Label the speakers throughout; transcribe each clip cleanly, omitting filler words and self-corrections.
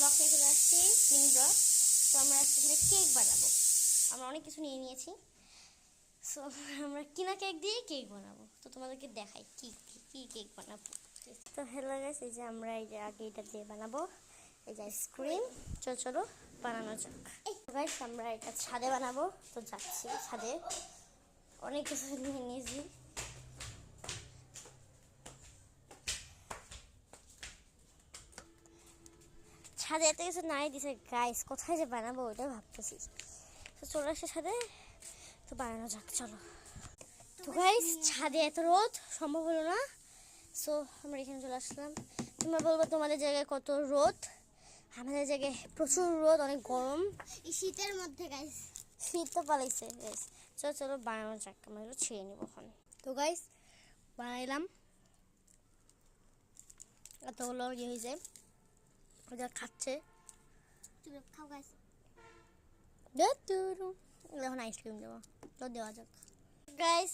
Speaker 1: Blog নিয়ে চলে আসছি মিনি ব্লগ। তো আমরা এখানে কেক বানাবো। আমরা অনেক কিছু নিয়ে নিয়েছি। সো আমরা কিনা কেক দিয়ে কেক বানাবো। তো তোমাদেরকে দেখাই কি কি কেক বানাবো। তো হ্যালো গাইস, এই যে আমরা এই যে আগে এটা দিয়ে বানাবো, এই যে আইসক্রিম। চলো বানানো যাক। গাইস আমরা এটা ছাদে বানাবো, তো যাচ্ছি ছাদে। অনেক কিছু নিয়ে নিয়েছি। ছাদে এত কিছু নাই দিছে গাইস, কোথায় যে বানাবো ওটাই ভাবতেছি। তো চলে আসছে ছাদে, তো বানানো যাক চলো। তো গাইস ছাদে এত রোদ সম্ভব হলো না, সো আমরা এখানে চলে আসলাম। তোমরা বলবো তোমাদের জায়গায় কত রোদ, আমাদের জায়গায় প্রচুর রোদ, অনেক গরম
Speaker 2: এই শীতের মধ্যে গাইস।
Speaker 1: শীত তো পালাইছে গাইস। চলো বানানো যাক, আমরা এগুলো ছেড়ে নেবো এখন। তো গাইস বানাইলাম, এতগুলো ইয়ে হয়েছে, ওরা খাচ্ছে।
Speaker 2: তুমি খাও গাইস।
Speaker 1: এখন আইসক্রিম দেবো, তো দেওয়া যাক। গাইস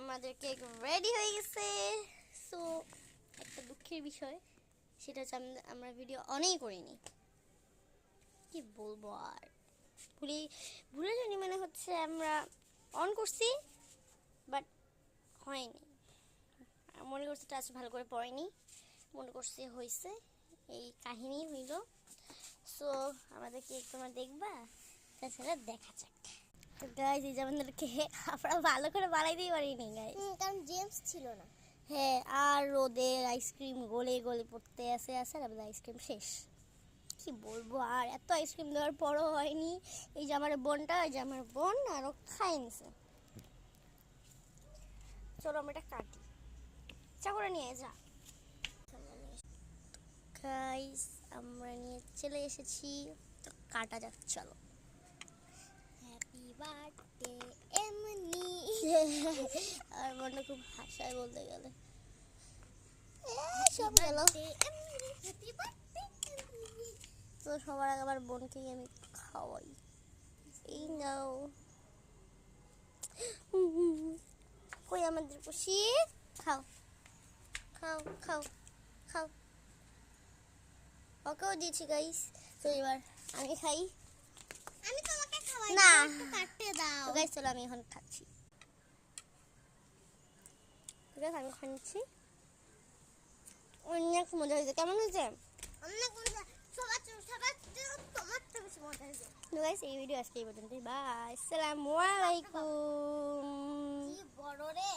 Speaker 1: আমাদের কেক রেডি হয়ে গেছে। সো একটা দুঃখের বিষয়, সেটা হচ্ছে আমরা ভিডিও অনেই করিনি। কি বলবো আর, ভুলে জানি, মানে হচ্ছে আমরা অন করছি বাট হয়নি। মনে করছি টাচ ভালো করে পড়েনি, মনে করছি হয়েছে, এই কাহিনী হইল। সো আমাদের কেক তোমরা দেখবা, তাছাড়া দেখা যাক। তো গাইস এই যে আমাদেরকে আমরা ভালো করে বানাইতেই পারিনি গাইস,
Speaker 2: কারণ জেমস ছিল না।
Speaker 1: হ্যাঁ, আর রোদের আইসক্রিম গলে গলে পড়তে আসে আর আমাদের আইসক্রিম শেষ। কি বলবো আর, এত আইসক্রিম দেওয়ার পরও হয়নি। এই যে আমার বোনটা, এই যে আমার বোন আরও খাই নিছে। চলো আমরা এটা কাটি, চা করে নিয়ে যা। গাইস আমরা নিয়ে চলে এসেছি, তো কাটা যাক চলো।
Speaker 2: হ্যাপি বার্থডে এমনি।
Speaker 1: আর মনটা খুব হাসায় বলতে গেলে। সব গেল।
Speaker 2: হ্যাপি বার্থডে এমনি।
Speaker 1: তো সবার আগে আমার বোনকেই আমি খাওয়াই। এই নাও, কই আমাদের খুশি, খাও খাও খাও খাও। ওকেও দিয়েছি গাইস। তো এবার আমি খাই।
Speaker 2: আমি তোমাকে খাওয়াই
Speaker 1: না।
Speaker 2: একটু কাটতে দাও।
Speaker 1: তো গাইস চলো আমি এখন খাচ্ছি। ঠিক আছে আমি খাচ্ছি। অনেক মজা হয়েছে, কেমন হয়েছে?
Speaker 2: অনেক মজা, সবার তোমার তো বেশি মজা হয়েছে।
Speaker 1: তো গাইস এই ভিডিও আজকে এই পর্যন্তই। বাই, আসসালামু আলাইকুম।
Speaker 2: কি বড় রে।